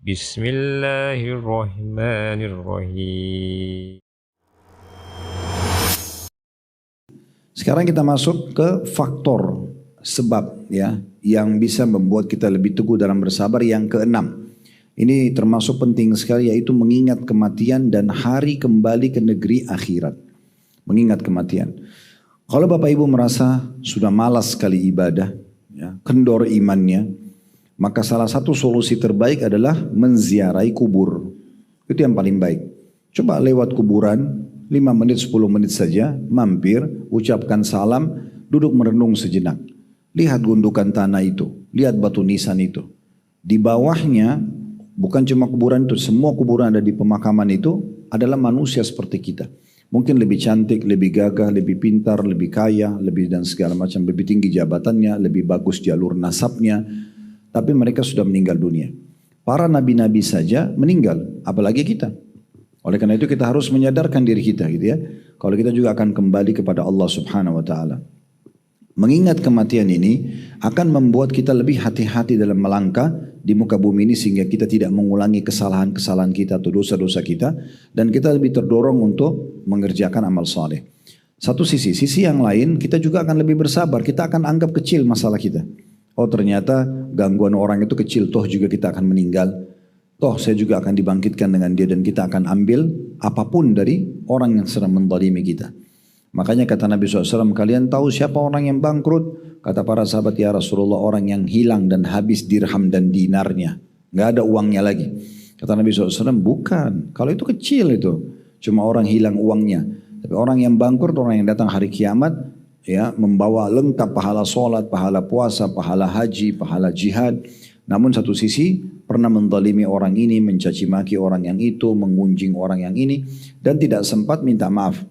Bismillahirrahmanirrahim. Sekarang kita masuk ke faktor sebab ya yang bisa membuat kita lebih teguh dalam bersabar yang keenam. Ini termasuk penting sekali, yaitu mengingat kematian dan hari kembali ke negeri akhirat. Mengingat kematian. Kalau Bapak Ibu merasa sudah malas sekali ibadah, ya, kendor imannya, maka salah satu solusi terbaik adalah menziarahi kubur. Itu yang paling baik. Coba lewat kuburan 5 menit 10 menit saja, mampir, ucapkan salam, duduk merenung sejenak. Lihat gundukan tanah itu, lihat batu nisan itu. Di bawahnya, bukan cuma kuburan itu, semua kuburan ada di pemakaman itu adalah manusia seperti kita. Mungkin lebih cantik, lebih gagah, lebih pintar, lebih kaya, lebih dan segala macam, lebih tinggi jabatannya, lebih bagus jalur nasabnya. Tapi mereka sudah meninggal dunia. Para nabi-nabi saja meninggal, apalagi kita. Oleh karena itu kita harus menyadarkan diri kita gitu ya. Kalau kita juga akan kembali kepada Allah Subhanahu wa taala. Mengingat kematian ini akan membuat kita lebih hati-hati dalam melangkah di muka bumi ini, sehingga kita tidak mengulangi kesalahan-kesalahan kita atau dosa-dosa kita, dan kita lebih terdorong untuk mengerjakan amal saleh. Satu sisi yang lain kita juga akan lebih bersabar. Kita akan anggap kecil masalah kita. Oh ternyata gangguan orang itu kecil, toh juga kita akan meninggal. Toh saya juga akan dibangkitkan dengan dia, dan kita akan ambil apapun dari orang yang sedang menzalimi kita. Makanya kata Nabi SAW, kalian tahu siapa orang yang bangkrut? Kata para sahabat, ya Rasulullah, orang yang hilang dan habis dirham dan dinarnya. Gak ada uangnya lagi. Kata Nabi SAW, bukan. Kalau itu kecil itu. Cuma orang hilang uangnya. Tapi orang yang bangkrut, orang yang datang hari kiamat, ya, membawa lengkap pahala sholat, pahala puasa, pahala haji, pahala jihad. Namun satu sisi pernah menzalimi orang ini, mencaci maki orang yang itu, mengunjing orang yang ini, dan tidak sempat minta maaf.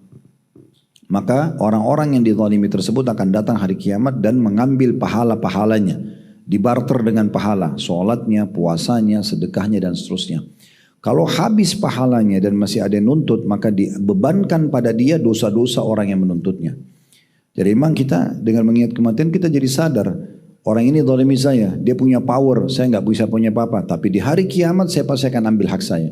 Maka orang-orang yang dizalimi tersebut akan datang hari kiamat dan mengambil pahala-pahalanya, dibarter dengan pahala, sholatnya, puasanya, sedekahnya, dan seterusnya. Kalau habis pahalanya dan masih ada yang nuntut, maka dibebankan pada dia dosa-dosa orang yang menuntutnya. Jadi memang kita dengan mengingat kematian kita jadi sadar, orang ini zalimi saya, dia punya power, saya nggak bisa punya apa-apa. Tapi di hari kiamat saya pasti akan ambil hak saya.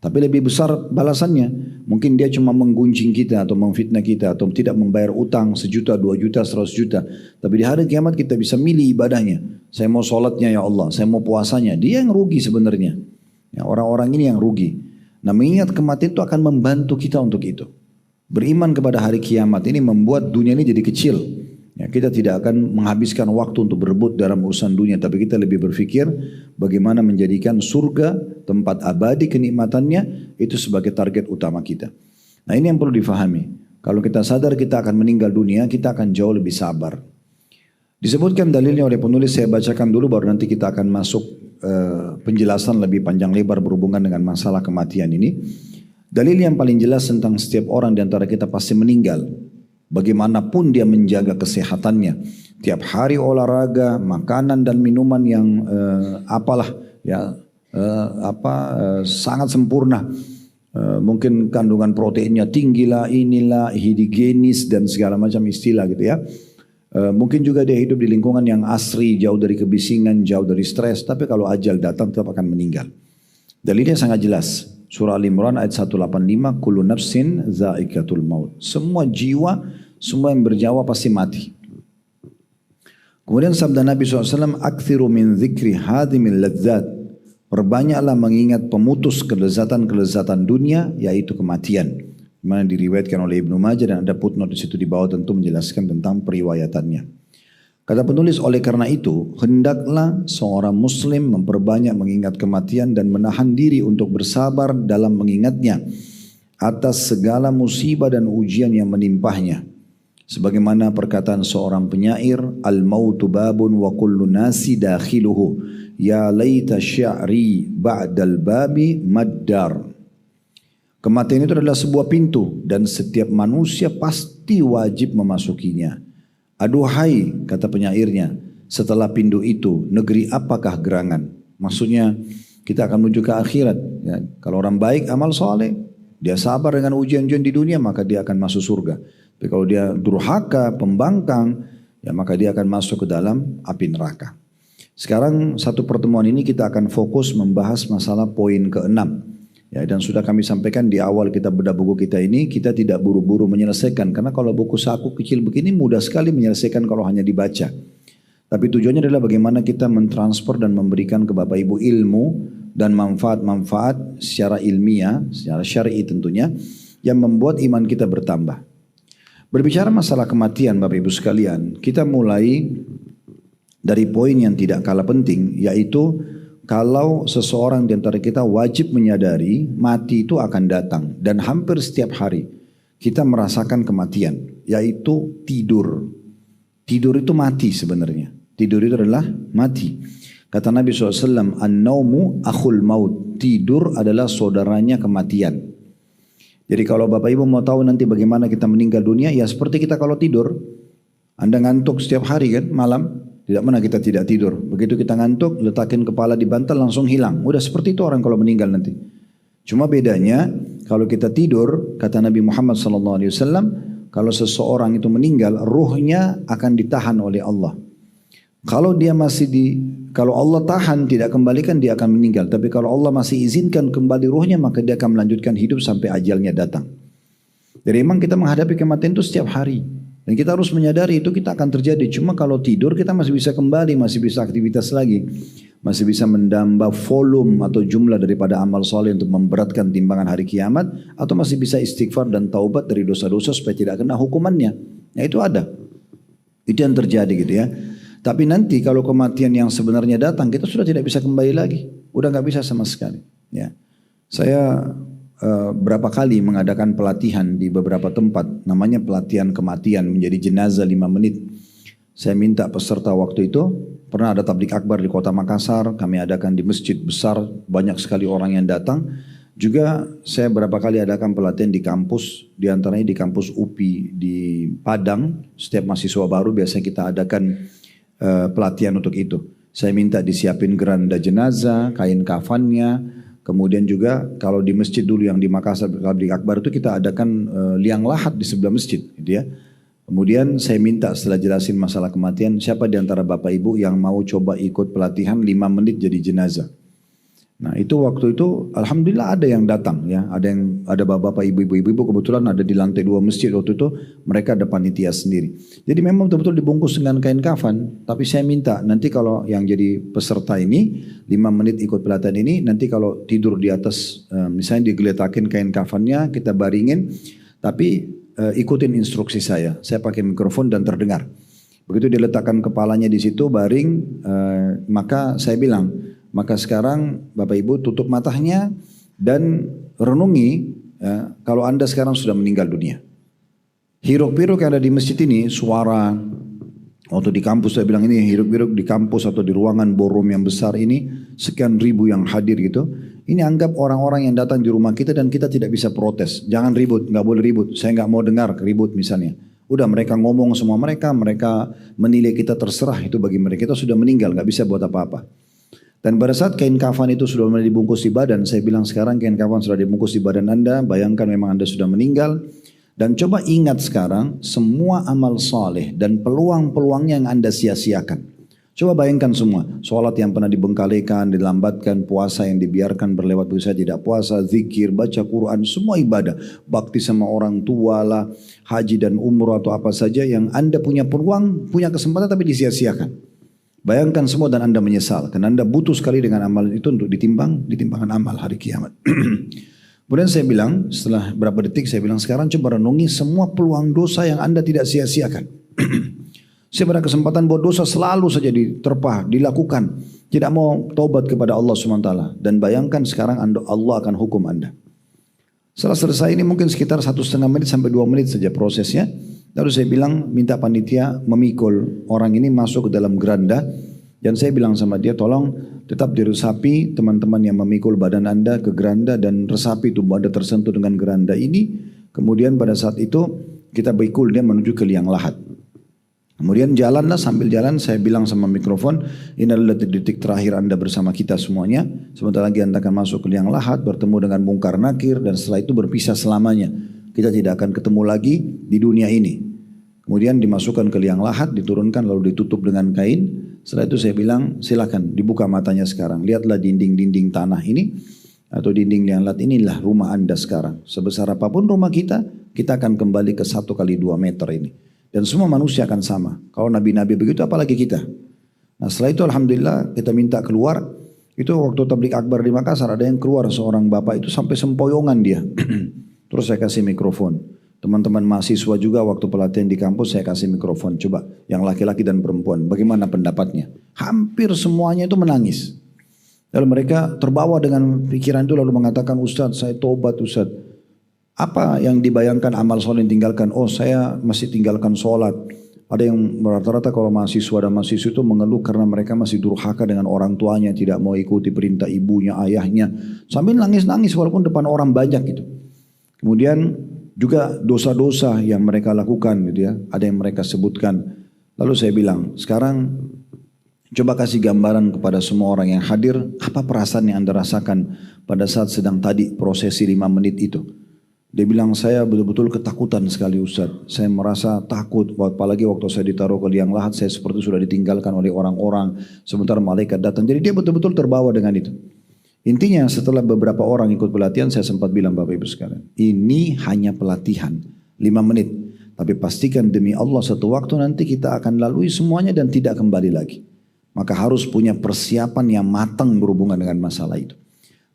Tapi lebih besar balasannya, mungkin dia cuma menggunjing kita atau memfitnah kita atau tidak membayar utang 1 juta, 2 juta, 100 juta. Tapi di hari kiamat kita bisa milih ibadahnya. Saya mau sholatnya ya Allah, saya mau puasanya. Dia yang rugi sebenarnya. Ya, orang-orang ini yang rugi. Nah, mengingat kematian itu akan membantu kita untuk itu. Beriman kepada hari kiamat ini membuat dunia ini jadi kecil. Ya, kita tidak akan menghabiskan waktu untuk berebut dalam urusan dunia, tapi kita lebih berpikir bagaimana menjadikan surga, tempat abadi kenikmatannya, itu sebagai target utama kita. Nah ini yang perlu difahami. Kalau kita sadar kita akan meninggal dunia, kita akan jauh lebih sabar. Disebutkan dalilnya oleh penulis, saya bacakan dulu baru nanti kita akan masuk penjelasan lebih panjang lebar berhubungan dengan masalah kematian ini. Dalil yang paling jelas tentang setiap orang di antara kita pasti meninggal. Bagaimanapun dia menjaga kesehatannya, tiap hari olahraga, makanan dan minuman yang sangat sempurna, mungkin kandungan proteinnya tinggi lah, inilah higienis dan segala macam istilah gitu ya. Mungkin juga dia hidup di lingkungan yang asri, jauh dari kebisingan, jauh dari stres, tapi kalau ajal datang tetap akan meninggal. Dalilnya sangat jelas. Surah Al-Imran ayat 185, kullu nafsin za'iqatul maut. Semua jiwa, semua yang berjawa pasti mati. Kemudian sabda Nabi SAW, akthiru min dzikri hadimil ladzat. Perbanyaklah mengingat pemutus kelezatan-kelezatan dunia, yaitu kematian. Mana diriwayatkan oleh Ibnu Majah, dan ada footnote di situ di bawah tentu menjelaskan tentang periwayatannya. Kata penulis, oleh karena itu, hendaklah seorang muslim memperbanyak mengingat kematian dan menahan diri untuk bersabar dalam mengingatnya atas segala musibah dan ujian yang menimpahnya. Sebagaimana perkataan seorang penyair, al-mautu babun wa kullu nasi dakhiluhu, ya laita sya'ri ba'dal babi maddar. Kematian itu adalah sebuah pintu dan setiap manusia pasti wajib memasukinya. Aduhai, kata penyairnya, setelah pintu itu, negeri apakah gerangan? Maksudnya, kita akan menuju ke akhirat. Ya. Kalau orang baik, amal soleh, dia sabar dengan ujian-ujian di dunia, maka dia akan masuk surga. Tapi kalau dia durhaka, pembangkang, ya maka dia akan masuk ke dalam api neraka. Sekarang satu pertemuan ini kita akan fokus membahas masalah poin ke-6. Ya, dan sudah kami sampaikan di awal kita bedah buku kita ini, kita tidak buru-buru menyelesaikan. Karena kalau buku saku kecil begini mudah sekali menyelesaikan kalau hanya dibaca. Tapi tujuannya adalah bagaimana kita mentransfer dan memberikan ke Bapak Ibu ilmu dan manfaat-manfaat secara ilmiah, secara syar'i tentunya, yang membuat iman kita bertambah. Berbicara masalah kematian Bapak Ibu sekalian, kita mulai dari poin yang tidak kalah penting, yaitu kalau seseorang di antara kita wajib menyadari mati itu akan datang, dan hampir setiap hari kita merasakan kematian, yaitu tidur. Tidur itu mati sebenarnya. Tidur itu adalah mati. Kata Nabi SAW, an-naumu akhul maut. Tidur adalah saudaranya kematian. Jadi kalau Bapak Ibu mau tahu nanti bagaimana kita meninggal dunia, ya seperti kita kalau tidur. Anda ngantuk setiap hari kan, malam. Tidak pernah kita tidak tidur. Begitu kita ngantuk, letakin kepala di bantal langsung hilang. Udah seperti itu orang kalau meninggal nanti. Cuma bedanya, kalau kita tidur, kata Nabi Muhammad SAW, kalau seseorang itu meninggal, ruhnya akan ditahan oleh Allah. Kalau dia kalau Allah tahan tidak kembalikan, dia akan meninggal. Tapi kalau Allah masih izinkan kembali ruhnya, maka dia akan melanjutkan hidup sampai ajalnya datang. Jadi memang kita menghadapi kematian itu setiap hari. Dan kita harus menyadari itu kita akan terjadi. Cuma kalau tidur kita masih bisa kembali, masih bisa aktivitas lagi. Masih bisa menambah volume atau jumlah daripada amal soleh untuk memberatkan timbangan hari kiamat. Atau masih bisa istighfar dan taubat dari dosa-dosa supaya tidak kena hukumannya. Nah itu ada. Itu yang terjadi gitu ya. Tapi nanti kalau kematian yang sebenarnya datang, kita sudah tidak bisa kembali lagi. Udah gak bisa sama sekali. Ya. Saya berapa kali mengadakan pelatihan di beberapa tempat. Namanya pelatihan kematian menjadi jenazah 5 menit. Saya minta peserta waktu itu, pernah ada tablik akbar di kota Makassar. Kami adakan di masjid besar, banyak sekali orang yang datang. Juga saya berapa kali adakan pelatihan di kampus, di antaranya di kampus UPI di Padang. Setiap mahasiswa baru biasanya kita adakan pelatihan untuk itu. Saya minta disiapin geranda jenazah, kain kafannya, kemudian juga kalau di masjid dulu yang di Makassar Tabligh Akbar itu kita adakan liang lahat di sebelah masjid, gitu ya. Kemudian saya minta setelah jelasin masalah kematian, siapa di antara Bapak Ibu yang mau coba ikut pelatihan 5 menit jadi jenazah. Nah itu waktu itu alhamdulillah ada yang datang ya, ada bapak-bapak ibu-ibu kebetulan ada di lantai 2 masjid waktu itu, mereka ada panitia sendiri. Jadi memang betul-betul dibungkus dengan kain kafan, tapi saya minta nanti kalau yang jadi peserta ini 5 menit ikut pelatihan ini, nanti kalau tidur di atas misalnya digeletakin kain kafannya, kita baringin, tapi ikutin instruksi saya pakai mikrofon dan terdengar. Begitu diletakkan kepalanya di situ baring, maka saya bilang, maka sekarang Bapak Ibu tutup matanya dan renungi ya, kalau Anda sekarang sudah meninggal dunia. Hiruk-pikuk yang ada di masjid ini, suara waktu di kampus saya bilang ini hiruk-pikuk di kampus atau di ruangan ballroom yang besar ini, sekian ribu yang hadir gitu. Ini anggap orang-orang yang datang di rumah kita dan kita tidak bisa protes. Jangan ribut, nggak boleh ribut. Saya nggak mau dengar ribut misalnya. Udah mereka ngomong semua mereka menilai kita terserah itu bagi mereka. Kita sudah meninggal, nggak bisa buat apa-apa. Dan pada saat kain kafan itu sudah mulai dibungkus di badan, saya bilang sekarang kain kafan sudah dibungkus di badan Anda, bayangkan memang Anda sudah meninggal. Dan coba ingat sekarang semua amal saleh dan peluang-peluangnya yang Anda sia-siakan. Coba bayangkan semua, sholat yang pernah dibengkalikan, dilambatkan, puasa yang dibiarkan berlewat begitu saja tidak puasa, zikir, baca Quran, semua ibadah. Bakti sama orang tua lah, haji dan umroh atau apa saja yang Anda punya peluang, punya kesempatan tapi disia-siakan. Bayangkan semua dan Anda menyesal. Karena Anda butuh sekali dengan amal itu untuk ditimbangan amal hari kiamat. Kemudian saya bilang, setelah berapa detik saya bilang, sekarang coba renungi semua peluang dosa yang Anda tidak sia-siakan. Saya pada kesempatan buat dosa selalu saja diterpah, dilakukan. Tidak mau taubat kepada Allah SWT. Dan bayangkan sekarang Allah akan hukum Anda. Setelah selesai ini mungkin sekitar 1,5 menit sampai 2 menit saja prosesnya. Lalu saya bilang minta panitia memikul orang ini masuk ke dalam geranda. Dan saya bilang sama dia tolong tetap diresapi teman-teman yang memikul badan Anda ke geranda. Dan resapi tubuh Anda tersentuh dengan geranda ini. Kemudian pada saat itu kita pikul dia menuju ke liang lahat. Kemudian jalanlah, sambil jalan saya bilang sama mikrofon, ini adalah detik terakhir Anda bersama kita semuanya. Sebentar lagi Anda akan masuk ke liang lahat, bertemu dengan Mungkar Nakir, dan setelah itu berpisah selamanya. Kita tidak akan ketemu lagi di dunia ini. Kemudian dimasukkan ke liang lahat, diturunkan lalu ditutup dengan kain. Setelah itu saya bilang, silakan dibuka matanya sekarang. Lihatlah dinding-dinding tanah ini atau dinding yang lihat inilah rumah Anda sekarang. Sebesar apapun rumah kita akan kembali ke 1 kali 2 meter ini. Dan semua manusia akan sama. Kalau nabi-nabi begitu, apalagi kita. Nah setelah itu alhamdulillah kita minta keluar. Itu waktu tablik akbar di Makassar, ada yang keluar seorang bapak itu sampai sempoyongan dia. Terus saya kasih mikrofon. Teman-teman mahasiswa juga waktu pelatihan di kampus saya kasih mikrofon. Coba yang laki-laki dan perempuan, bagaimana pendapatnya? Hampir semuanya itu menangis. Lalu mereka terbawa dengan pikiran itu lalu mengatakan, Ustadz saya tobat Ustadz. Apa yang dibayangkan amal soleh tinggalkan? Oh saya masih tinggalkan sholat. Ada yang rata-rata kalau mahasiswa dan mahasiswa itu mengeluh karena mereka masih durhaka dengan orang tuanya. Tidak mau ikuti perintah ibunya, ayahnya. Sambil nangis-nangis walaupun depan orang banyak gitu. Kemudian juga dosa-dosa yang mereka lakukan gitu ya. Ada yang mereka sebutkan. Lalu saya bilang, sekarang coba kasih gambaran kepada semua orang yang hadir. Apa perasaan yang Anda rasakan pada saat sedang tadi prosesi 5 menit itu? Dia bilang, saya betul-betul ketakutan sekali Ustaz. Saya merasa takut, apalagi waktu saya ditaruh ke liang lahat, saya seperti sudah ditinggalkan oleh orang-orang. Sementara malaikat datang. Jadi dia betul-betul terbawa dengan itu. Intinya setelah beberapa orang ikut pelatihan, saya sempat bilang Bapak Ibu sekalian, ini hanya pelatihan 5 menit. Tapi pastikan demi Allah satu waktu nanti kita akan lalui semuanya dan tidak kembali lagi. Maka harus punya persiapan yang matang berhubungan dengan masalah itu.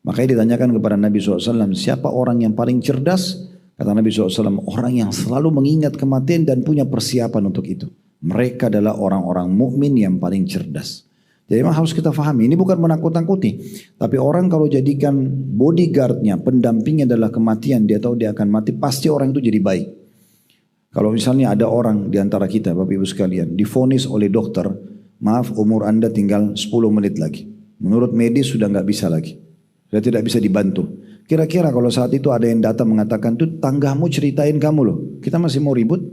Makanya ditanyakan kepada Nabi SAW, siapa orang yang paling cerdas? Kata Nabi SAW, orang yang selalu mengingat kematian dan punya persiapan untuk itu. Mereka adalah orang-orang mukmin yang paling cerdas. Jadi memang harus kita pahami, ini bukan menakut-nakuti. Tapi orang kalau jadikan bodyguardnya, pendampingnya adalah kematian, dia tahu dia akan mati, pasti orang itu jadi baik. Kalau misalnya ada orang di antara kita, Bapak Ibu sekalian, divonis oleh dokter, maaf umur Anda tinggal 10 menit lagi. Menurut medis sudah nggak bisa lagi. Sudah tidak bisa dibantu. Kira-kira kalau saat itu ada yang datang mengatakan, tuh tanggamu ceritain kamu loh. Kita masih mau ribut?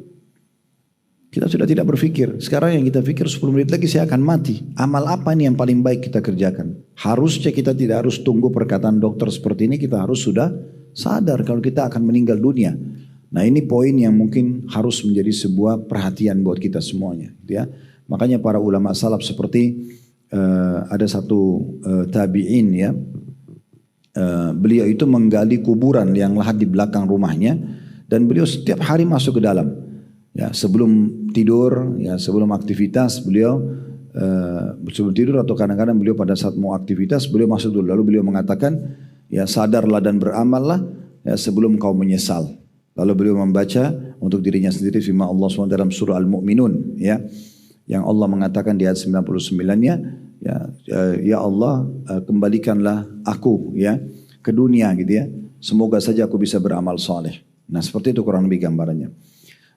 Kita sudah tidak berpikir. Sekarang yang kita pikir 10 menit lagi saya akan mati. Amal apa ini yang paling baik kita kerjakan? Harusnya kita tidak harus tunggu perkataan dokter seperti ini. Kita harus sudah sadar kalau kita akan meninggal dunia. Nah ini poin yang mungkin harus menjadi sebuah perhatian buat kita semuanya. Ya. Makanya para ulama salaf seperti ada satu tabi'in ya. Beliau itu menggali kuburan yang lahat di belakang rumahnya dan beliau setiap hari masuk ke dalam ya sebelum tidur ya sebelum aktivitas beliau sebelum tidur atau kadang-kadang beliau pada saat mau aktivitas beliau masuk dulu lalu beliau mengatakan ya sadarlah dan beramallah ya sebelum kau menyesal lalu beliau membaca untuk dirinya sendiri firman Allah SWT dalam surah Al-Mu'minun ya yang Allah mengatakan di ayat 99-nya ya Allah kembalikanlah aku ya ke dunia gitu ya. Semoga saja aku bisa beramal soleh. Nah seperti itu kurang lebih gambarannya.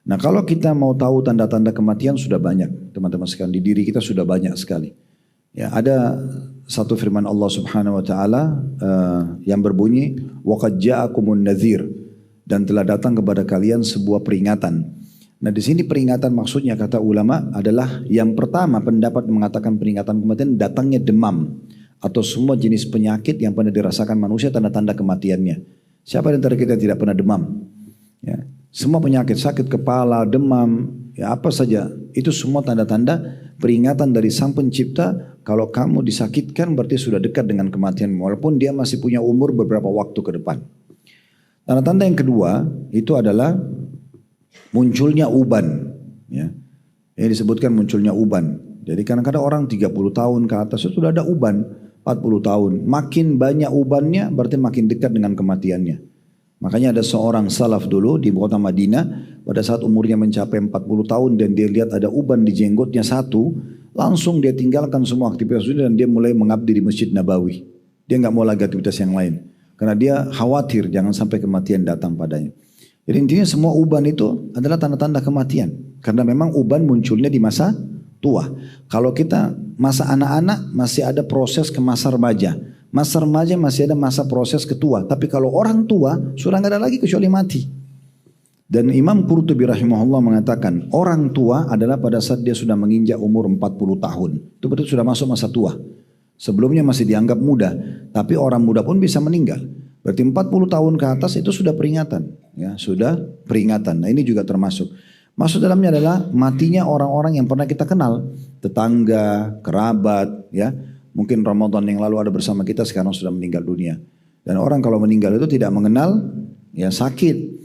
Nah kalau kita mau tahu tanda-tanda kematian sudah banyak teman-teman sekalian di diri kita sudah banyak sekali. Ya ada satu firman Allah Subhanahu Wa Taala yang berbunyi waqad ja'akumun nadhir dan telah datang kepada kalian sebuah peringatan. Nah di sini peringatan maksudnya kata ulama adalah yang pertama pendapat mengatakan peringatan kematian datangnya demam atau semua jenis penyakit yang pernah dirasakan manusia tanda-tanda kematiannya. Siapa di antara kita yang tidak pernah demam? Ya, semua penyakit sakit kepala, demam, ya apa saja itu semua tanda-tanda peringatan dari Sang Pencipta kalau kamu disakitkan berarti sudah dekat dengan kematian walaupun dia masih punya umur beberapa waktu ke depan. Tanda-tanda yang kedua itu adalah munculnya uban ya. Ini disebutkan munculnya uban. Jadi kadang-kadang orang 30 tahun ke atas itu sudah ada uban 40 tahun. Makin banyak ubannya berarti makin dekat dengan kematiannya. Makanya ada seorang salaf dulu di kota Madinah pada saat umurnya mencapai 40 tahun dan dia lihat ada uban di jenggotnya satu, langsung dia tinggalkan semua aktivitas itu dan dia mulai mengabdi di Masjid Nabawi. Dia nggak mau lagi aktivitas yang lain karena dia khawatir jangan sampai kematian datang padanya. Jadi intinya semua uban itu adalah tanda-tanda kematian. Karena memang uban munculnya di masa tua. Kalau kita masa anak-anak masih ada proses ke masa remaja. Masa remaja masih ada masa proses ke tua. Tapi kalau orang tua sudah nggak ada lagi kecuali mati. Dan Imam Qurtubi rahimahullah mengatakan orang tua adalah pada saat dia sudah menginjak umur 40 tahun. Itu berarti sudah masuk masa tua. Sebelumnya masih dianggap muda. Tapi orang muda pun bisa meninggal. Berarti 40 tahun ke atas itu sudah peringatan. Ya, sudah peringatan. Nah ini juga termasuk. Masuk dalamnya adalah matinya orang-orang yang pernah kita kenal, tetangga, kerabat, ya. Mungkin Ramadan yang lalu ada bersama kita, sekarang sudah meninggal dunia. Dan orang kalau meninggal itu tidak mengenal, ya sakit.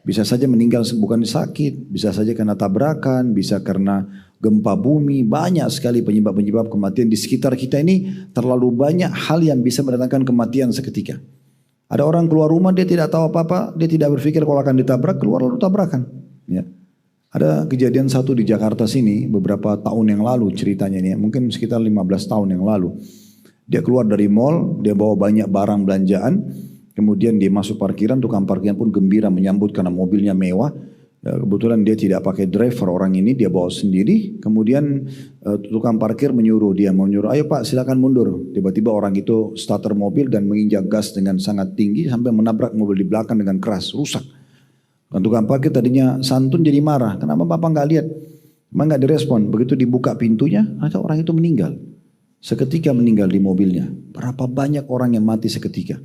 Bisa saja meninggal bukan sakit, bisa saja karena tabrakan, bisa karena gempa bumi. Banyak sekali penyebab-penyebab kematian di sekitar kita ini. Terlalu banyak hal yang bisa mendatangkan kematian seketika. Ada orang keluar rumah, dia tidak tahu apa-apa, dia tidak berpikir kalau akan ditabrak, keluar lalu tabrakan. Ya. Ada kejadian satu di Jakarta sini beberapa tahun yang lalu ceritanya nih, mungkin sekitar 15 tahun yang lalu. Dia keluar dari mall, dia bawa banyak barang belanjaan, kemudian dia masuk parkiran, tukang parkiran pun gembira menyambut karena mobilnya mewah. Kebetulan dia tidak pakai driver orang ini, dia bawa sendiri. Kemudian tukang parkir menyuruh, ayo Pak silakan mundur. Tiba-tiba orang itu starter mobil dan menginjak gas dengan sangat tinggi sampai menabrak mobil di belakang dengan keras, rusak. Dan tukang parkir tadinya santun jadi marah. Kenapa Bapak nggak lihat? Emang nggak direspon. Begitu dibuka pintunya, ada orang itu meninggal. Seketika meninggal di mobilnya. Berapa banyak orang yang mati seketika.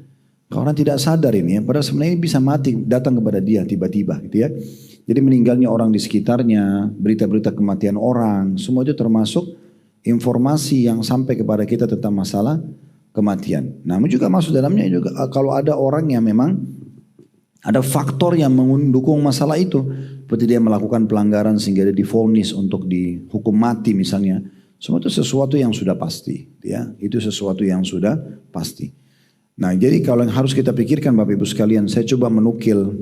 Orang tidak sadar ini ya. Padahal sebenarnya ini bisa mati datang kepada dia tiba-tiba gitu ya. Jadi meninggalnya orang di sekitarnya, berita-berita kematian orang, semua itu termasuk informasi yang sampai kepada kita tentang masalah kematian. Namun juga masuk dalamnya juga kalau ada orang yang memang ada faktor yang mendukung masalah itu. Seperti dia melakukan pelanggaran sehingga dia divonis untuk dihukum mati misalnya. Semua itu sesuatu yang sudah pasti. Ya, itu sesuatu yang sudah pasti. Nah jadi kalau yang harus kita pikirkan Bapak Ibu sekalian. Saya coba menukil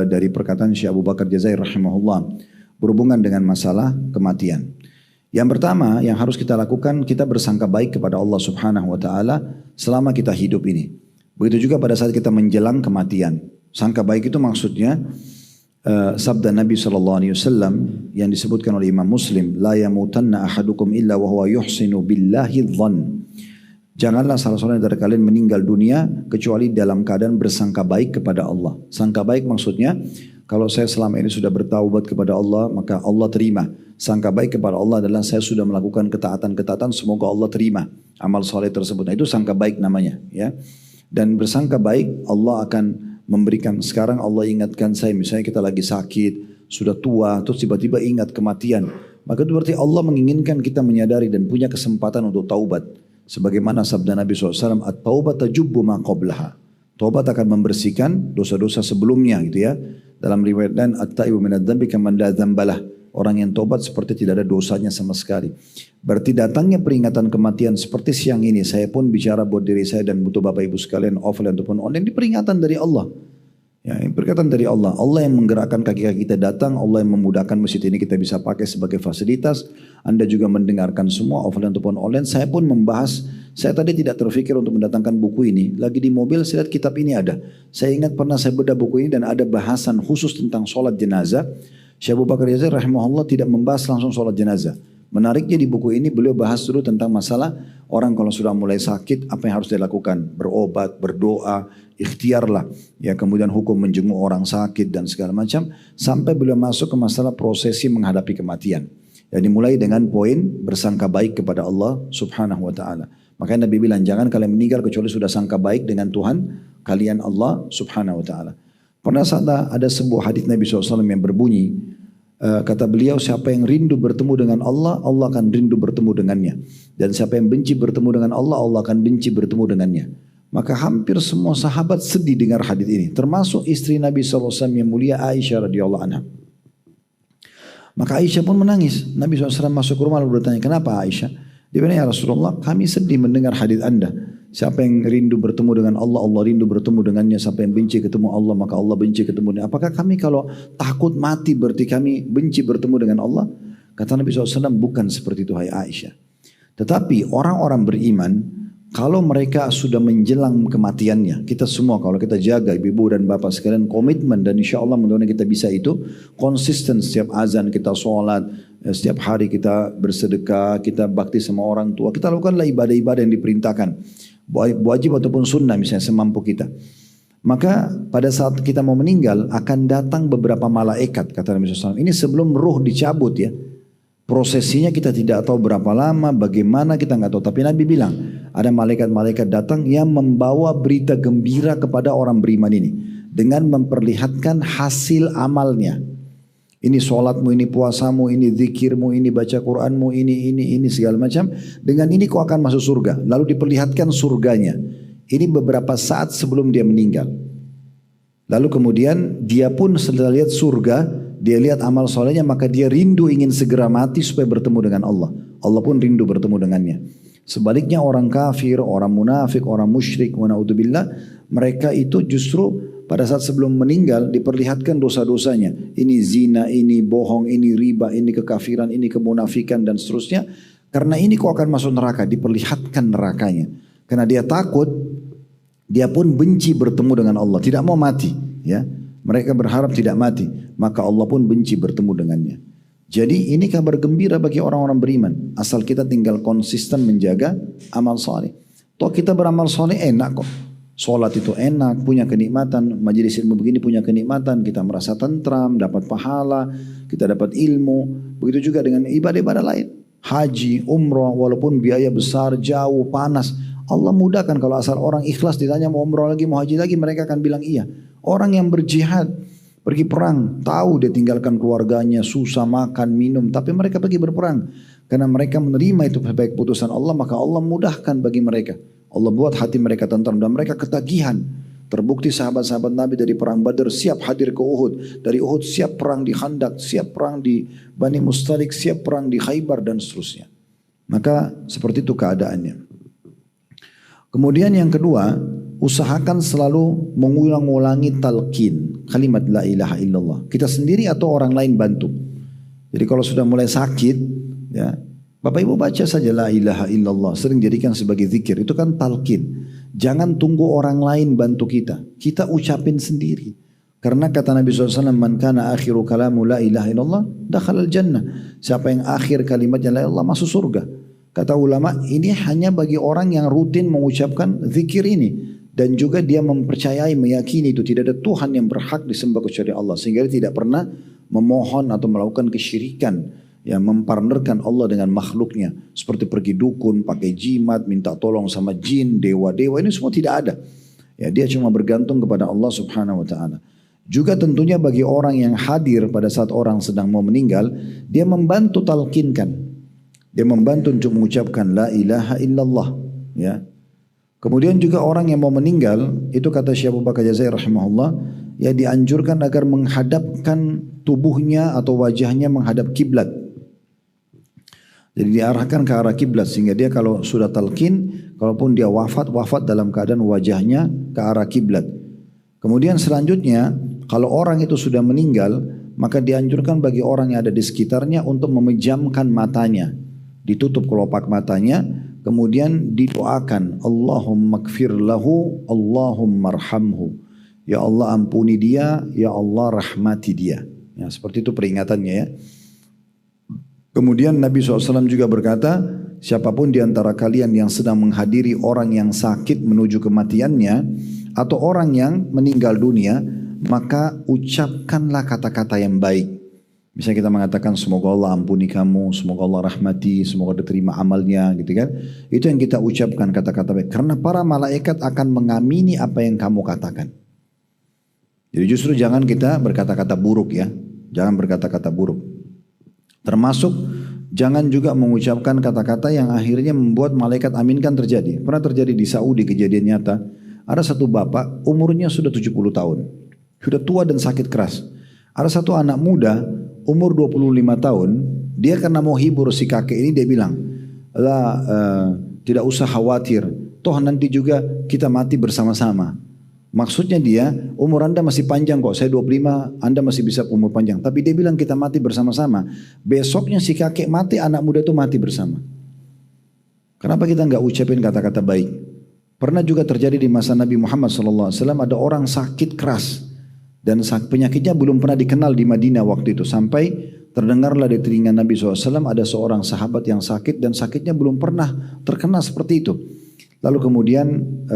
dari perkataan Syekh Abu Bakar Jazair rahimahullah. Berhubungan dengan masalah kematian. Yang pertama yang harus kita lakukan. Kita bersangka baik kepada Allah subhanahu wa ta'ala. Selama kita hidup ini. Begitu juga pada saat kita menjelang kematian. Sangka baik itu maksudnya sabda Nabi SAW yang disebutkan oleh Imam Muslim, la yamutanna ahadukum illa wa huwa yuhsinu billahi dhann. Janganlah salah seorang dari kalian meninggal dunia kecuali dalam keadaan bersangka baik kepada Allah. Sangka baik maksudnya kalau saya selama ini sudah bertaubat kepada Allah maka Allah terima. Sangka baik kepada Allah adalah saya sudah melakukan ketaatan-ketaatan semoga Allah terima amal soleh tersebut. Nah, itu sangka baik namanya ya. Dan bersangka baik Allah akan memberikan. Sekarang Allah ingatkan saya, misalnya kita lagi sakit, sudah tua, terus tiba-tiba ingat kematian. Maka itu berarti Allah menginginkan kita menyadari dan punya kesempatan untuk taubat. Sebagaimana sabda Nabi SAW, at-taubat tajubbu ma qablaha. Taubat akan membersihkan dosa-dosa sebelumnya gitu ya. Dalam riwayat lain, at-taibu minadz dzambi kaman la dzambalah. Orang yang taubat seperti tidak ada dosanya sama sekali. Berarti datangnya peringatan kematian seperti siang ini. Saya pun bicara buat diri saya dan butuh Bapak Ibu sekalian offline ataupun online. Ini peringatan dari Allah. Ya, ini peringatan dari Allah. Allah yang menggerakkan kaki-kaki kita datang. Allah yang memudahkan masjid ini kita bisa pakai sebagai fasilitas. Anda juga mendengarkan semua offline ataupun online. Saya pun membahas. Saya tadi tidak terfikir untuk mendatangkan buku ini. Lagi di mobil saya lihat kitab ini ada. Saya ingat pernah saya bedah buku ini dan ada bahasan khusus tentang sholat jenazah. Syekh Abu Bakar Jazair rahimahullah tidak membahas langsung sholat jenazah. Menariknya di buku ini beliau bahas dulu tentang masalah orang kalau sudah mulai sakit apa yang harus dilakukan. Berobat, berdoa, ikhtiarlah. Ya, kemudian hukum menjenguk orang sakit dan segala macam. Sampai beliau masuk ke masalah prosesi menghadapi kematian. Dan dimulai dengan poin bersangka baik kepada Allah subhanahu wa ta'ala. Makanya Nabi bilang jangan kalian meninggal kecuali sudah sangka baik dengan Tuhan kalian Allah subhanahu wa ta'ala. Pernah ada sebuah hadis Nabi SAW yang berbunyi, kata beliau siapa yang rindu bertemu dengan Allah, Allah akan rindu bertemu dengannya. Dan siapa yang benci bertemu dengan Allah, Allah akan benci bertemu dengannya. Maka hampir semua sahabat sedih dengar hadis ini. Termasuk istri Nabi SAW yang mulia Aisyah radhiyallahu anha. Maka Aisyah pun menangis. Nabi SAW masuk ke rumah lalu bertanya, kenapa Aisyah? Dia bilang, ya Rasulullah kami sedih mendengar hadis anda. Siapa yang rindu bertemu dengan Allah, Allah rindu bertemu dengannya. Siapa yang benci ketemu Allah, maka Allah benci ketemu dengannya. Apakah kami kalau takut mati berarti kami benci bertemu dengan Allah? Kata Nabi SAW, bukan seperti itu hai Aisyah. Tetapi orang-orang beriman, kalau mereka sudah menjelang kematiannya, kita semua kalau kita jaga ibu-ibu dan bapak sekalian komitmen dan insya Allah mudah-mudahan kita bisa itu konsisten setiap azan kita sholat, setiap hari kita bersedekah, kita bakti sama orang tua, kita lakukanlah ibadah-ibadah yang diperintahkan. Wajib ataupun sunnah misalnya semampu kita. Maka pada saat kita mau meninggal akan datang beberapa malaikat kata Nabi SAW. Ini sebelum ruh dicabut ya. Prosesinya kita tidak tahu berapa lama, bagaimana kita nggak tahu. Tapi Nabi bilang ada malaikat-malaikat datang yang membawa berita gembira kepada orang beriman ini dengan memperlihatkan hasil amalnya. Ini sholatmu, ini puasamu, ini zikirmu, ini baca Quranmu, ini segala macam. Dengan ini kau akan masuk surga. Lalu diperlihatkan surganya. Ini beberapa saat sebelum dia meninggal. Lalu kemudian dia pun setelah lihat surga, dia lihat amal solehnya, maka dia rindu ingin segera mati supaya bertemu dengan Allah. Allah pun rindu bertemu dengannya. Sebaliknya orang kafir, orang munafik, orang musyrik, wa na'udzubillah, mereka itu justru pada saat sebelum meninggal diperlihatkan dosa-dosanya. Ini zina, ini bohong, ini riba, ini kekafiran, ini kemunafikan dan seterusnya. Karena ini kau akan masuk neraka, diperlihatkan nerakanya. Karena dia takut, dia pun benci bertemu dengan Allah, tidak mau mati. Ya, mereka berharap tidak mati, maka Allah pun benci bertemu dengannya. Jadi ini kabar gembira bagi orang-orang beriman. Asal kita tinggal konsisten menjaga amal soleh. Toh kita beramal soleh enak kok. Sholat itu enak, punya kenikmatan. Majelis ilmu begini punya kenikmatan. Kita merasa tentram, dapat pahala, kita dapat ilmu. Begitu juga dengan ibadah-ibadah lain. Haji, umroh, walaupun biaya besar, jauh, panas. Allah mudahkan kalau asal orang ikhlas ditanya mau umroh lagi, mau haji lagi, mereka akan bilang iya. Orang yang berjihad, pergi perang, tahu dia tinggalkan keluarganya, susah makan, minum, tapi mereka pergi berperang. Karena mereka menerima itu sebagai keputusan Allah, maka Allah mudahkan bagi mereka. Allah buat hati mereka tentram dan mereka ketagihan. Terbukti sahabat-sahabat Nabi dari perang Badar siap hadir ke Uhud. Dari Uhud siap perang di Khandaq, siap perang di Bani Mustalik, siap perang di Khaybar dan seterusnya. Maka seperti itu keadaannya. Kemudian yang kedua, usahakan selalu mengulang-ulangi talqin kalimat la ilaha illallah. Kita sendiri atau orang lain bantu. Jadi kalau sudah mulai sakit, ya, Bapak Ibu baca saja la ilaha illallah, sering jadikan sebagai zikir, itu kan talqin. Jangan tunggu orang lain bantu kita, kita ucapin sendiri. Karena kata Nabi SAW, man kana akhiru kalamu la ilaha illallah, dakhalal jannah. Siapa yang akhir kalimatnya la ilaha illallah masuk surga. Kata ulama, ini hanya bagi orang yang rutin mengucapkan zikir ini. Dan juga dia mempercayai, meyakini itu tidak ada Tuhan yang berhak disembah kecuali Allah. Sehingga dia tidak pernah memohon atau melakukan kesyirikan. Yang mempartnerkan Allah dengan makhluknya. Seperti pergi dukun, pakai jimat, minta tolong sama jin, dewa-dewa. Ini semua tidak ada. Ya, dia cuma bergantung kepada Allah subhanahu wa ta'ala. Juga tentunya bagi orang yang hadir pada saat orang sedang mau meninggal. Dia membantu talqinkan. Dia membantu untuk mengucapkan la ilaha illallah. Ya. Kemudian juga orang yang mau meninggal, itu kata Syekh Abu Bakar Jazair rahimahullah, ya dianjurkan agar menghadapkan tubuhnya atau wajahnya menghadap kiblat. Jadi diarahkan ke arah kiblat sehingga dia kalau sudah talqin, kalaupun dia wafat dalam keadaan wajahnya ke arah kiblat. Kemudian selanjutnya, kalau orang itu sudah meninggal, maka dianjurkan bagi orang yang ada di sekitarnya untuk memejamkan matanya, ditutup kelopak matanya. Kemudian didoakan, Allahumma gfir lahu, Allahumma arhamhu. Ya Allah ampuni dia, ya Allah rahmati dia. Ya, seperti itu peringatannya ya. Kemudian Nabi SAW juga berkata, siapapun di antara kalian yang sedang menghadiri orang yang sakit menuju kematiannya, atau orang yang meninggal dunia, maka ucapkanlah kata-kata yang baik. Misalnya kita mengatakan semoga Allah ampuni kamu, semoga Allah rahmati, semoga diterima amalnya gitu kan. Itu yang kita ucapkan kata-kata baik. Karena para malaikat akan mengamini apa yang kamu katakan. Jadi justru jangan kita berkata-kata buruk ya. Jangan berkata-kata buruk. Termasuk jangan juga mengucapkan kata-kata yang akhirnya membuat malaikat aminkan terjadi. Pernah terjadi di Saudi kejadian nyata. Ada satu bapak umurnya sudah 70 tahun. Sudah tua dan sakit keras. Ada satu anak muda umur 25 tahun, dia karena mau hibur si kakek ini dia bilang, tidak usah khawatir, toh nanti juga kita mati bersama-sama. Maksudnya dia, umur anda masih panjang kok, saya 25, anda masih bisa umur panjang. Tapi dia bilang kita mati bersama-sama. Besoknya si kakek mati, anak muda itu mati bersama. Kenapa kita nggak ucapin kata-kata baik? Pernah juga terjadi di masa Nabi Muhammad SAW, ada orang sakit keras. Dan penyakitnya belum pernah dikenal di Madinah waktu itu. Sampai terdengarlah di telinga Nabi SAW ada seorang sahabat yang sakit dan sakitnya belum pernah terkena seperti itu. Lalu kemudian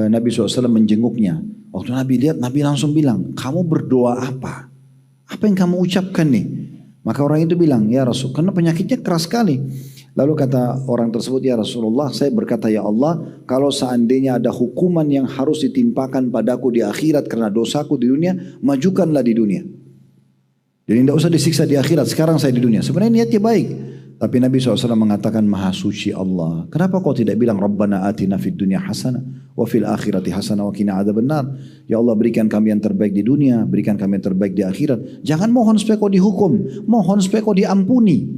Nabi SAW menjenguknya. Waktu Nabi lihat, Nabi langsung bilang, kamu berdoa apa? Apa yang kamu ucapkan nih? Maka orang itu bilang, ya Rasul, karena penyakitnya keras sekali. Lalu kata orang tersebut, ya Rasulullah, saya berkata, ya Allah, kalau seandainya ada hukuman yang harus ditimpakan padaku di akhirat karena dosaku di dunia, majukanlah di dunia. Jadi tidak usah disiksa di akhirat, sekarang saya di dunia. Sebenarnya niatnya baik. Tapi Nabi SAW mengatakan maha suci Allah. Kenapa kau tidak bilang Rabbana atina fid dunya hasanah wa fil akhirati hasanah wa qina adzabannar. Ya Allah berikan kami yang terbaik di dunia, berikan kami yang terbaik di akhirat. Jangan mohon supaya kau dihukum, mohon supaya kau diampuni.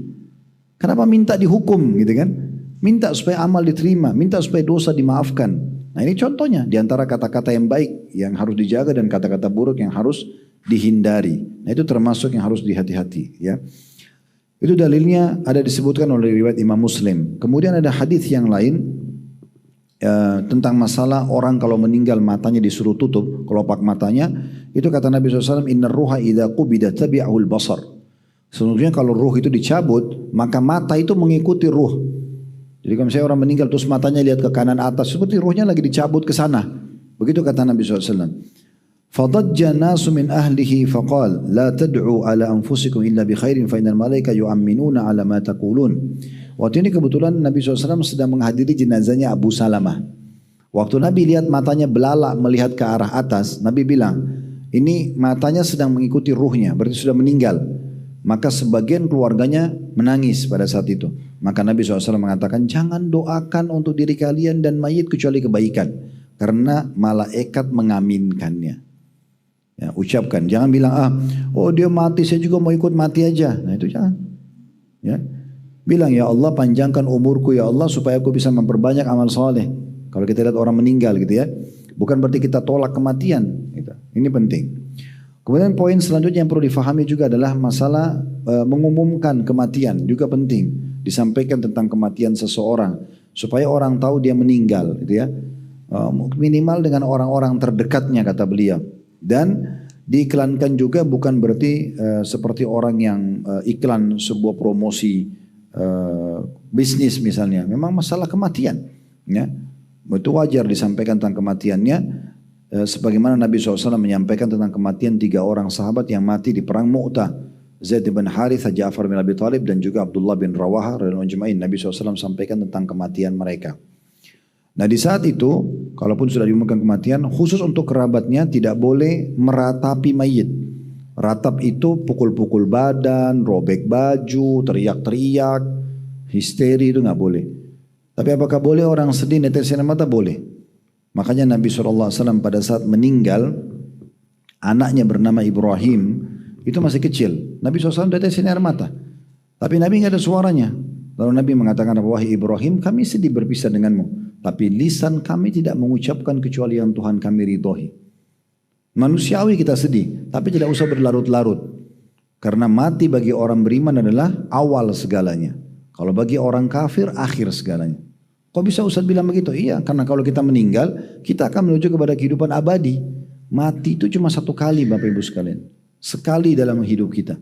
Kenapa minta dihukum gitu kan? Minta supaya amal diterima, minta supaya dosa dimaafkan. Nah ini contohnya di antara kata-kata yang baik yang harus dijaga dan kata-kata buruk yang harus dihindari. Nah itu termasuk yang harus dihati-hati ya. Itu dalilnya ada disebutkan oleh riwayat Imam Muslim. Kemudian ada hadis yang lain tentang masalah orang kalau meninggal matanya disuruh tutup kelopak matanya. Itu kata Nabi SAW, Inna ruha idha qubida tabi'ahul basar. Sesungguhnya kalau ruh itu dicabut, maka mata itu mengikuti ruh. Jadi kalau misalnya orang meninggal terus matanya lihat ke kanan atas, seperti ruhnya lagi dicabut ke sana. Begitu kata Nabi SAW. Fadajja nasu min ahlihi faqal la tad'u ala anfusikum illa bi khairin fa innal malaika yu'minuna ala ma taqulun. Waktu ini kebetulan Nabi SAW sedang menghadiri jenazahnya Abu Salamah. Waktu Nabi lihat matanya belalak melihat ke arah atas, Nabi bilang, ini matanya sedang mengikuti ruhnya, berarti sudah meninggal. Maka sebagian keluarganya menangis pada saat itu. Maka Nabi SAW mengatakan, jangan doakan untuk diri kalian dan mayit kecuali kebaikan. Karena malaikat mengaminkannya. Ya, ucapkan, jangan bilang oh dia mati saya juga mau ikut mati aja. Nah itu jangan. Ya, bilang ya Allah panjangkan umurku ya Allah supaya aku bisa memperbanyak amal soleh. Kalau kita lihat orang meninggal gitu ya, bukan berarti kita tolak kematian. Gitu. Ini penting. Kemudian poin selanjutnya yang perlu difahami juga adalah masalah mengumumkan kematian juga penting. Disampaikan tentang kematian seseorang supaya orang tahu dia meninggal, gitu ya. Minimal dengan orang-orang terdekatnya kata beliau. Dan diiklankan juga bukan berarti seperti orang yang iklan sebuah promosi bisnis misalnya. Memang masalah kematian, ya. Itu wajar disampaikan tentang kematiannya. Sebagaimana Nabi SAW menyampaikan tentang kematian 3 orang sahabat yang mati di perang Mu'tah. Zaid bin Harithah, Ja'far bin Abi Thalib dan juga Abdullah bin Rawaha radhiyallahu anhu. Nabi SAW sampaikan tentang kematian mereka. Nah di saat itu, kalaupun sudah diumumkan kematian, khusus untuk kerabatnya tidak boleh meratapi mayit. Ratap itu pukul-pukul badan, robek baju, teriak-teriak, histeri itu nggak boleh. Tapi apakah boleh orang sedih netes air mata? Boleh. Makanya Nabi SAW pada saat meninggal, anaknya bernama Ibrahim, itu masih kecil. Nabi SAW netes air mata. Tapi Nabi nggak ada suaranya. Lalu Nabi mengatakan, wahai Ibrahim, kami sedih berpisah denganmu. Tapi lisan kami tidak mengucapkan kecuali yang Tuhan kami ridhoi. Manusiawi kita sedih, tapi tidak usah berlarut-larut. Karena mati bagi orang beriman adalah awal segalanya. Kalau bagi orang kafir, akhir segalanya. Kok bisa Ustaz bilang begitu? Iya, karena kalau kita meninggal, kita akan menuju kepada kehidupan abadi. Mati itu cuma 1 kali Bapak Ibu sekalian. Sekali dalam hidup kita.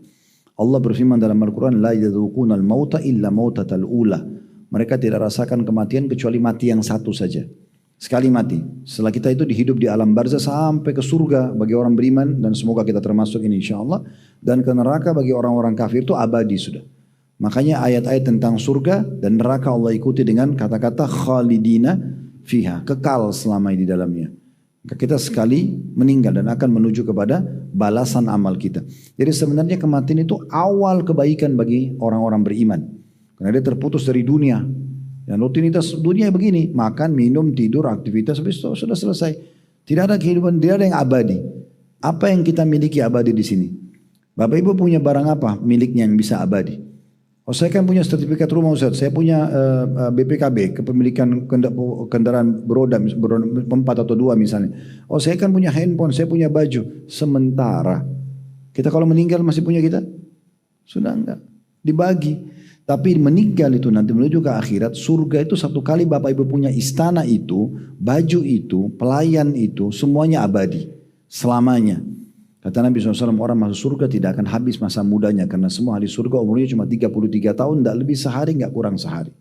Allah berfirman dalam Al-Quran, La yadzuqunal mauta illa mautatal ula. Mereka tidak rasakan kematian kecuali mati yang satu saja. Sekali mati. Setelah kita itu dihidup di alam barzah sampai ke surga bagi orang beriman. Dan semoga kita termasuk ini insyaAllah. Dan ke neraka bagi orang-orang kafir itu abadi sudah. Makanya ayat-ayat tentang surga dan neraka Allah ikuti dengan kata-kata khalidina fiha. Kekal selama di dalamnya. Maka kita sekali meninggal dan akan menuju kepada balasan amal kita. Jadi sebenarnya kematian itu awal kebaikan bagi orang-orang beriman. Karena dia terputus dari dunia. Dan rutinitas dunia begini. Makan, minum, tidur, aktivitas. Habis itu sudah selesai. Tidak ada kehidupan, tidak ada yang abadi. Apa yang kita miliki abadi di sini? Bapak Ibu punya barang apa miliknya yang bisa abadi? Oh saya kan punya sertifikat rumah Ustaz. Saya punya BPKB, kepemilikan kendaraan beroda 4 atau 2 misalnya. Oh saya kan punya handphone, saya punya baju. Sementara. Kita kalau meninggal masih punya kita? Sudah enggak. Dibagi. Tapi meninggal itu nanti menuju ke akhirat, surga itu 1 kali Bapak Ibu punya istana itu, baju itu, pelayan itu, semuanya abadi. Selamanya. Kata Nabi SAW, orang masuk surga tidak akan habis masa mudanya. Karena semua ahli surga umurnya cuma 33 tahun, tidak lebih sehari, tidak kurang sehari.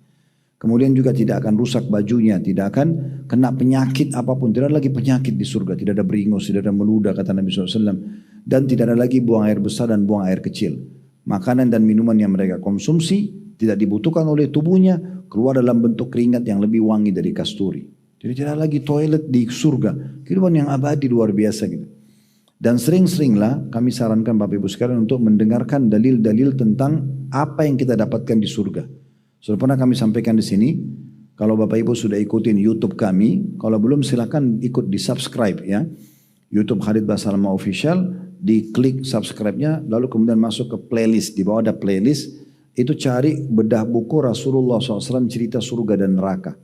Kemudian juga tidak akan rusak bajunya, tidak akan kena penyakit apapun. Tidak ada lagi penyakit di surga, tidak ada beringus, tidak ada meludah, kata Nabi SAW. Dan tidak ada lagi buang air besar dan buang air kecil. Makanan dan minuman yang mereka konsumsi tidak dibutuhkan oleh tubuhnya, keluar dalam bentuk keringat yang lebih wangi dari kasturi. Jadi tidak lagi toilet di surga. Kehidupan yang abadi luar biasa gitu. Dan sering-seringlah kami sarankan Bapak Ibu sekalian untuk mendengarkan dalil-dalil tentang apa yang kita dapatkan di surga. Sudah pernah kami sampaikan di sini, kalau Bapak Ibu sudah ikutin YouTube kami, kalau belum silakan ikut di subscribe ya. YouTube Khalid Basalamah Official, diklik subscribe-nya, lalu kemudian masuk ke playlist, di bawah ada playlist, itu cari bedah buku Rasulullah SAW cerita surga dan neraka.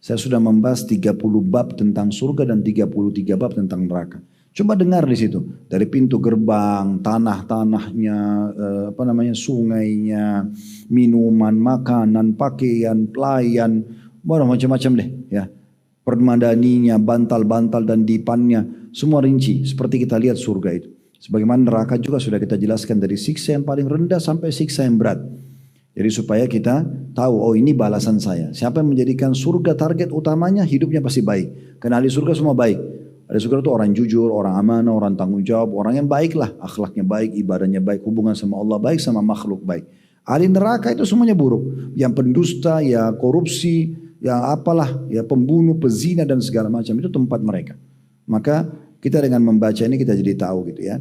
Saya sudah membahas 30 bab tentang surga dan 33 bab tentang neraka. Coba dengar di situ, dari pintu gerbang, tanah-tanahnya, sungainya, minuman, makanan, pakaian, pelayan, macam-macam deh, ya. Permadaninya, bantal-bantal dan dipannya, semua rinci seperti kita lihat surga itu. Sebagaimana neraka juga sudah kita jelaskan dari siksa yang paling rendah sampai siksa yang berat. Jadi supaya kita tahu, oh ini balasan saya. Siapa yang menjadikan surga target utamanya, hidupnya pasti baik. Karena ahli surga semua baik. Ahli surga itu orang jujur, orang amanah, orang tanggung jawab, orang yang baik lah. Akhlaknya baik, ibadahnya baik, hubungan sama Allah baik, sama makhluk baik. Ahli neraka itu semuanya buruk. Yang pendusta, ya korupsi, ya apalah, ya pembunuh, pezina dan segala macam. Itu tempat mereka. Maka kita dengan membaca ini kita jadi tahu gitu ya.